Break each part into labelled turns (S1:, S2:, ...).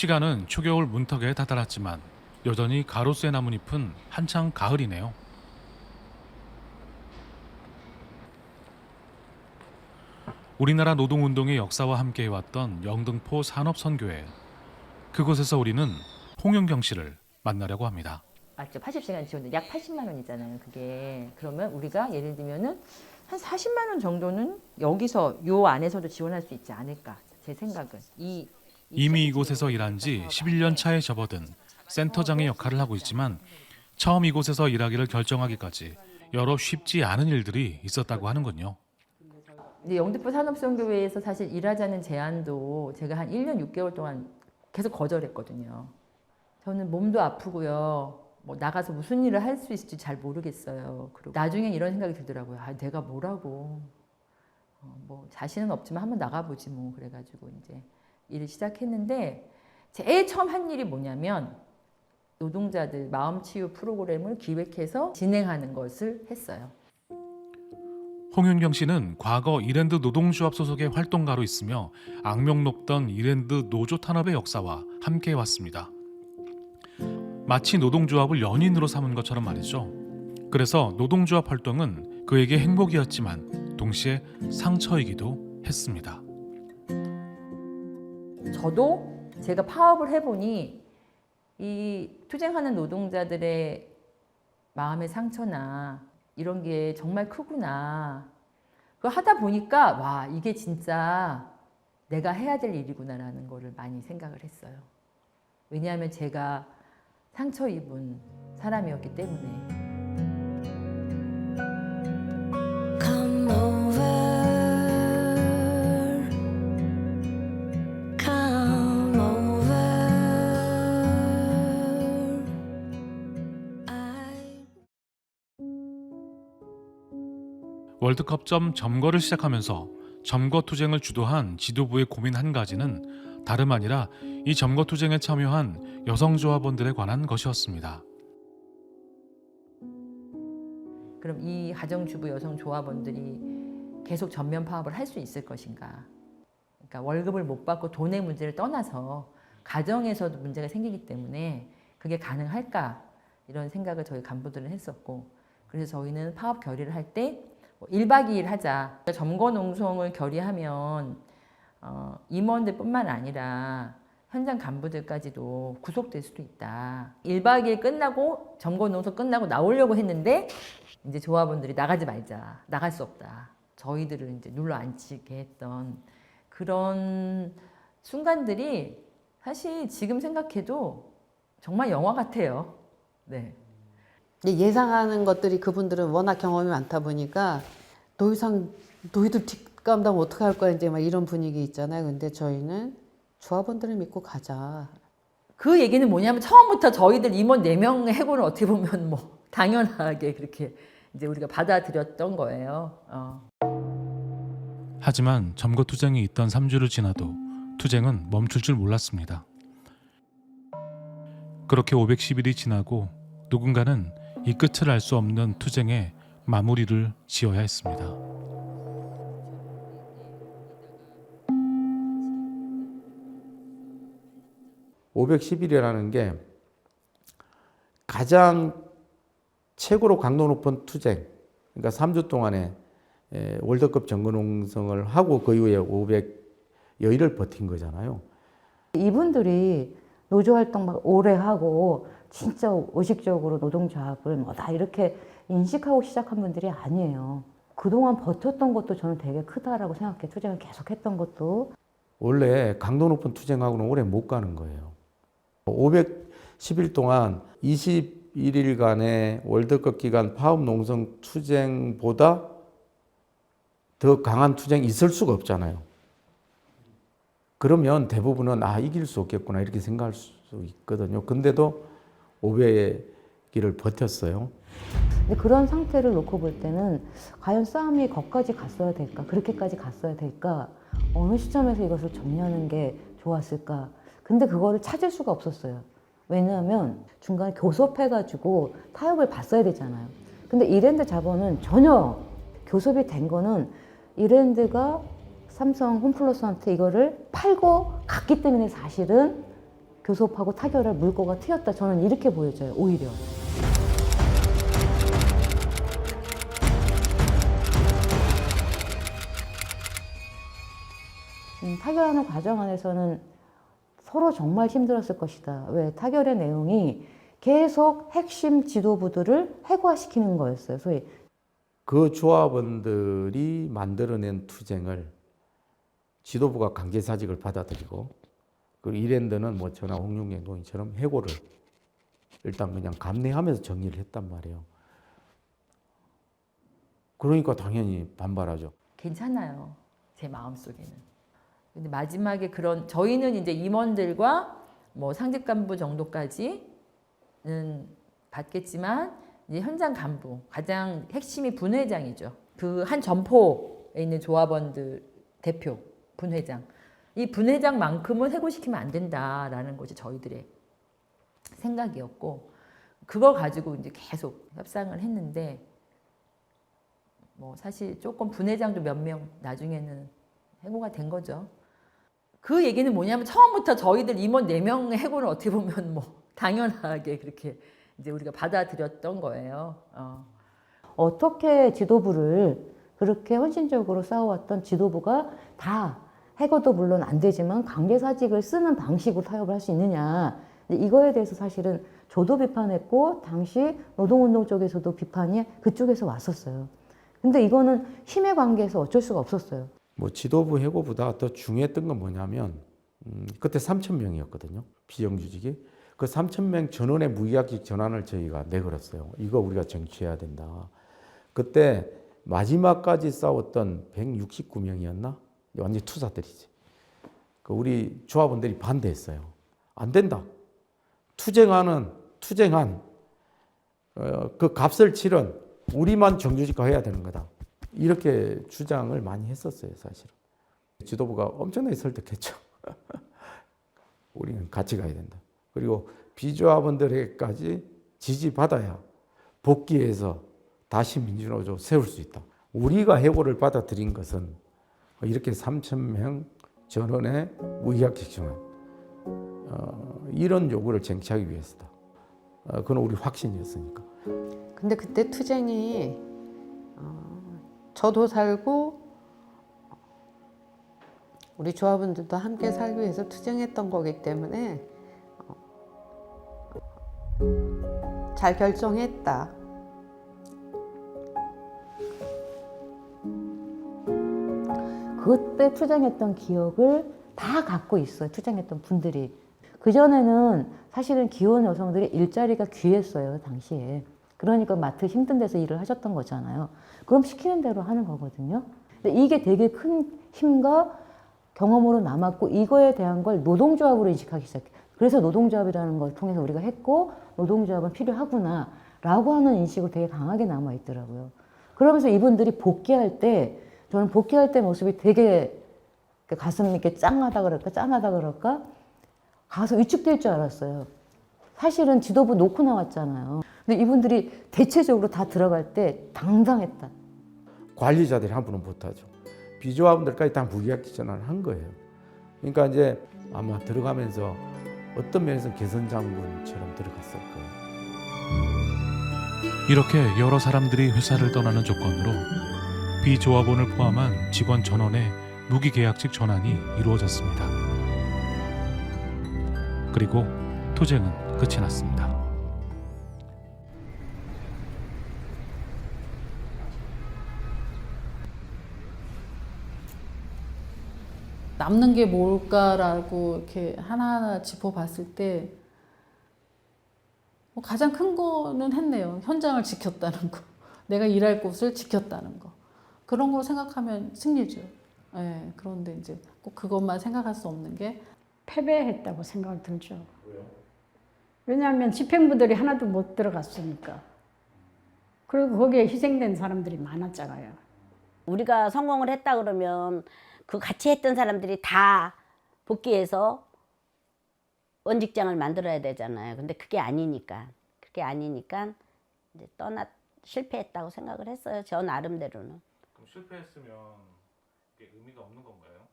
S1: 시간은 초겨울 문턱에 다다랐지만 여전히 가로수의 나뭇잎은 한창 가을이네요. 우리나라 노동운동의 역사와 함께해왔던 영등포 산업선교회. 그곳에서 우리는 홍윤경 씨를 만나려고 합니다.
S2: 맞죠? 80시간 지원도 약 80만 원이잖아요. 그게 그러면 우리가 예를 들면은 한 40만 원 정도는 여기서 요 안에서도 지원할 수 있지 않을까 제 생각은.
S1: 이미 이곳에서 일한 지 11년 차에 접어든 센터장의 역할을 하고 있지만 처음 이곳에서 일하기를 결정하기까지 여러 쉽지 않은 일들이 있었다고 하는군요.
S2: 이제 영등포 산업선교회에서 사실 일하자는 제안도 제가 한 1년 6개월 동안 계속 거절했거든요. 저는 몸도 아프고요. 뭐 나가서 무슨 일을 할 수 있을지 잘 모르겠어요. 그리고 나중엔 이런 생각이 들더라고요. 아, 내가 뭐라고. 뭐 자신은 없지만 한번 나가보지 뭐. 그래가지고 이제 일을 시작했는데 제일 처음 한 일이 뭐냐면 노동자들 마음치유 프로그램을 기획해서 진행하는 것을 했어요.
S1: 홍윤경 씨는 과거 이랜드 노동조합 소속의 활동가로 있으며 악명 높던 이랜드 노조 탄압의 역사와 함께해왔습니다. 마치 노동조합을 연인으로 삼은 것처럼 말이죠. 그래서 노동조합 활동은 그에게 행복이었지만 동시에 상처이기도 했습니다.
S2: 저도 제가 파업을 해보니 이 투쟁하는 노동자들의 마음의 상처나 이런 게 정말 크구나. 그거 하다 보니까 와, 이게 진짜 내가 해야 될 일이구나라는 거를 많이 생각을 했어요. 왜냐하면 제가 상처 입은 사람이었기 때문에.
S3: Come over, come over.
S1: 월드컵 점 점거를 시작하면서 점거 투쟁을 주도한 지도부의 고민 한 가지는 다름 아니라 이 점거 투쟁에 참여한 여성조합원들에 관한 것이었습니다.
S2: 그럼 이 가정주부 여성 조합원들이 계속 전면 파업을 할 수 있을 것인가? 그러니까 월급을 못 받고 돈의 문제를 떠나서 가정에서도 문제가 생기기 때문에 그게 가능할까? 이런 생각을 저희 간부들은 했었고, 그래서 저희는 파업 결의를 할 때 1박 2일 하자. 점거 농성을 결의하면 임원들뿐만 아니라 현장 간부들까지도 구속될 수도 있다. 1박 2일 끝나고 점거 농성 끝나고 나오려고 했는데 이제 조합원들이 나가지 말자. 나갈 수 없다. 저희들을 이제 눌러 앉히게 했던 그런 순간들이 사실 지금 생각해도 정말 영화 같아요. 네.
S4: 예상하는 것들이 그분들은 워낙 경험이 많다 보니까 더 이상 너희들 뒷감당 어떻게 할 거야 이제 막 이런 분위기 있잖아요. 근데 저희는 조합원들을 믿고 가자.
S2: 그 얘기는 뭐냐면 처음부터 저희들 임원 4명 해고는 어떻게 보면 뭐 당연하게 그렇게 이제 우리가 받아들였던 거예요.
S1: 하지만 점거 투쟁이 있던 3주를 지나도 투쟁은 멈출 줄 몰랐습니다. 그렇게 510일이 지나고 누군가는 이 끝을 알 수 없는 투쟁에 마무리를 지어야 했습니다.
S5: (510일이라는) 게 가장 최고로 강도 높은 투쟁, 그러니까 3주 동안에 월드컵 점거농성을 하고 그 이후에 500여일을 버틴 거잖아요.
S6: 이분들이 노조활동 막 오래 하고 진짜 의식적으로 노동조합을 뭐다 이렇게 인식하고 시작한 분들이 아니에요. 그동안 버텼던 것도 저는 되게 크다라고 생각해요. 투쟁을 계속했던 것도.
S5: 원래 강도 높은 투쟁하고는 오래 못 가는 거예요. 510일 동안 21일간의 월드컵 기간 파업 농성 투쟁보다 더 강한 투쟁이 있을 수가 없잖아요. 그러면 대부분은 이길 수 없겠구나 이렇게 생각할 수 있거든요. 근데도 500일을 버텼어요.
S6: 근데 그런 상태를 놓고 볼 때는 과연 싸움이 거기까지 갔어야 될까? 그렇게까지 갔어야 될까? 어느 시점에서 이것을 정리하는 게 좋았을까? 근데 그거를 찾을 수가 없었어요. 왜냐하면 중간에 교섭해가지고 타협을 봤어야 되잖아요. 근데 이랜드 자본은 전혀 교섭이 된 거는 이랜드가 삼성 홈플러스한테 이거를 팔고 갔기 때문에 사실은 교섭하고 타결할 물꼬가 트였다. 저는 이렇게 보여져요. 오히려. 타결하는 과정 안에서는 서로 정말 힘들었을 것이다. 왜? 타결의 내용이 계속 핵심 지도부들을 해고화시키는 거였어요. 소위
S5: 그 조합원들이 만들어낸 투쟁을 지도부가 강제사직을 받아들이고 그리고 이랜드는 뭐 전하 홍룡행동이처럼 해고를 일단 그냥 감내하면서 정리를 했단 말이에요. 그러니까 당연히 반발하죠.
S2: 괜찮아요. 제 마음속에는. 근데 마지막에 그런 저희는 이제 임원들과 뭐 상직 간부 정도까지는 받겠지만 이제 현장 간부 가장 핵심이 분회장이죠. 그 한 점포에 있는 조합원들 대표 분회장. 이 분회장만큼은 해고시키면 안 된다라는 것이 저희들의 생각이었고 그걸 가지고 이제 계속 협상을 했는데 뭐 사실 조금 분회장도 몇 명 나중에는 해고가 된 거죠. 그 얘기는 뭐냐면 처음부터 저희들 임원 4명의 해고를 어떻게 보면 뭐 당연하게 그렇게 이제 우리가 받아들였던 거예요.
S6: 어떻게 지도부를 그렇게 헌신적으로 싸워왔던 지도부가 다 해고도 물론 안 되지만 강제사직을 쓰는 방식으로 타협을 할 수 있느냐. 이거에 대해서 사실은 저도 비판했고 당시 노동운동 쪽에서도 비판이 그쪽에서 왔었어요. 근데 이거는 힘의 관계에서 어쩔 수가 없었어요.
S5: 뭐 지도부 해고보다 더 중요했던 건 뭐냐면 그때 3,000명이었거든요. 비정규직이. 그 3,000명 전원의 무계약직 전환을 저희가 내걸었어요. 이거 우리가 쟁취해야 된다. 그때 마지막까지 싸웠던 169명이었나? 완전 투사들이지. 그 우리 조합원들이 반대했어요. 안 된다. 투쟁한 그 값을 치른 우리만 정규직화 해야 되는 거다. 이렇게 주장을 많이 했었어요, 사실은. 지도부가 엄청나게 설득했죠. 우리는 같이 가야 된다. 그리고 비조합원들에게까지 지지받아야 복귀해서 다시 민주노조 세울 수 있다. 우리가 해고를 받아들인 것은 이렇게 3,000명 전원의 무계약직 정환 이런 요구를 쟁취하기 위해서다. 그건 우리 확신이었으니까.
S4: 근데 그때 투쟁이 저도 살고 우리 조합원들도 함께 살기 위해서 투쟁했던 거기 때문에 잘 결정했다.
S6: 그때 투쟁했던 기억을 다 갖고 있어요. 투쟁했던 분들이. 그전에는 사실은 기혼 여성들이 일자리가 귀했어요. 당시에. 그러니까 마트 힘든 데서 일을 하셨던 거잖아요. 그럼 시키는 대로 하는 거거든요. 근데 이게 되게 큰 힘과 경험으로 남았고 이거에 대한 걸 노동조합으로 인식하기 시작해요. 그래서 노동조합이라는 걸 통해서 우리가 했고 노동조합은 필요하구나 라고 하는 인식으로 되게 강하게 남아있더라고요. 그러면서 이분들이 복귀할 때 저는 복귀할 때 모습이 되게 가슴이 이렇게 짠하다 그럴까 가서 위축될 줄 알았어요. 사실은 지도부 놓고 나왔잖아요. 근데 이분들이 대체적으로 다 들어갈 때 당당했다.
S5: 관리자들이 한 분은 못하죠. 비조합원들까지 다 무계약직 전환을 한 거예요. 그러니까 이제 아마 들어가면서 어떤 면에서 개선장군처럼 들어갔을 거예요.
S1: 이렇게 여러 사람들이 회사를 떠나는 조건으로 비조합원을 포함한 직원 전원의 무기계약직 전환이 이루어졌습니다. 그리고 투쟁은 끝이 났습니다.
S7: 남는 게 뭘까라고 이렇게 하나하나 짚어봤을 때 가장 큰 거는 했네요. 현장을 지켰다는 거. 내가 일할 곳을 지켰다는 거. 그런 거 생각하면 승리죠. 네, 그런데 이제 꼭 그것만 생각할 수 없는 게
S8: 패배했다고 생각이 들죠. 왜요? 왜냐하면 집행부들이 하나도 못 들어갔으니까. 그리고 거기에 희생된 사람들이 많았잖아요.
S9: 우리가 성공을 했다 그러면 그 같이 했던 사람들이 다 복귀해서 원직장을 만들어야 되잖아요. 근데 그게 아니니까 이제 실패했다고 생각을 했어요. 저 나름대로는.
S1: 그럼 실패했으면 이게 의미가 없는 건가요?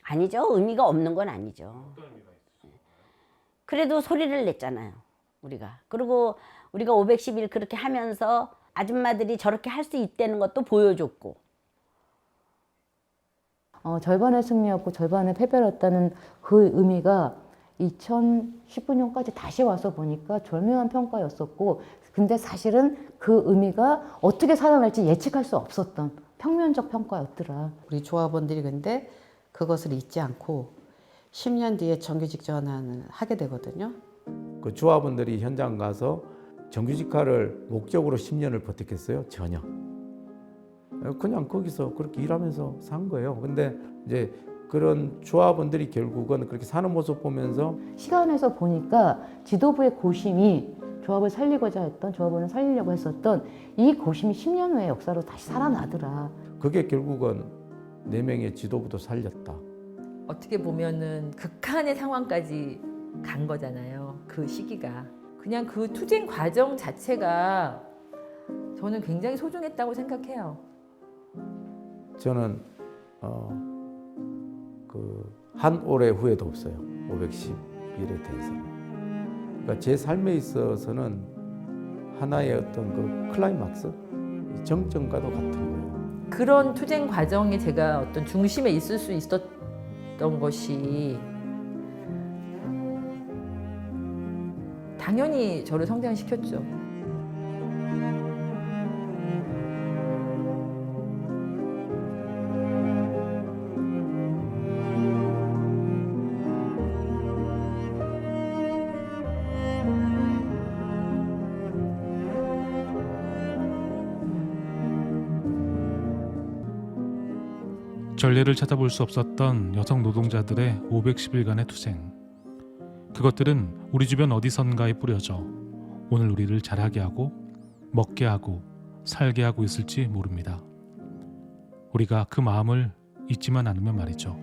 S9: 아니죠. 의미가 없는 건 아니죠.
S1: 어떤 의미가 있을까요?
S9: 그래도 소리를 냈잖아요. 우리가. 그리고 우리가 510일 그렇게 하면서 아줌마들이 저렇게 할 수 있다는 것도 보여줬고.
S6: 절반의 승리였고 절반의 패배였다는 그 의미가 2019년까지 다시 와서 보니까 절묘한 평가였었고, 근데 사실은 그 의미가 어떻게 살아날지 예측할 수 없었던 평면적 평가였더라.
S4: 우리 조합원들이 근데 그것을 잊지 않고 10년 뒤에 정규직 전환을 하게 되거든요.
S5: 그 조합원들이 현장 가서 정규직화를 목적으로 10년을 버텼겠어요? 전혀. 그냥 거기서 그렇게 일하면서 산 거예요. 근데 이제 그런 조합원들이 결국은 그렇게 사는 모습 보면서
S6: 시간에서 보니까 지도부의 고심이 조합을 살리고자 했던, 조합원을 살리려고 했었던 이 고심이 10년 후의 역사로 다시 살아나더라.
S5: 그게 결국은 4명의 지도부도 살렸다.
S2: 어떻게 보면은 극한의 상황까지 간 거잖아요. 그 시기가. 그냥 그 투쟁 과정 자체가 저는 굉장히 소중했다고 생각해요.
S5: 저는 한 올해 후회도 없어요. 510일에 대해서는. 그러니까 제 삶에 있어서는 하나의 어떤 그 클라이막스, 정점과도 같은 거예요.
S2: 그런 투쟁 과정에 제가 어떤 중심에 있을 수 있었던 것이 당연히 저를 성장시켰죠.
S1: 전례를 찾아볼 수 없었던 여성 노동자들의 510일간의 투쟁. 그것들은 우리 주변 어디선가에 뿌려져 오늘 우리를 자라게 하고 먹게 하고 살게 하고 있을지 모릅니다. 우리가 그 마음을 잊지만 않으면 말이죠.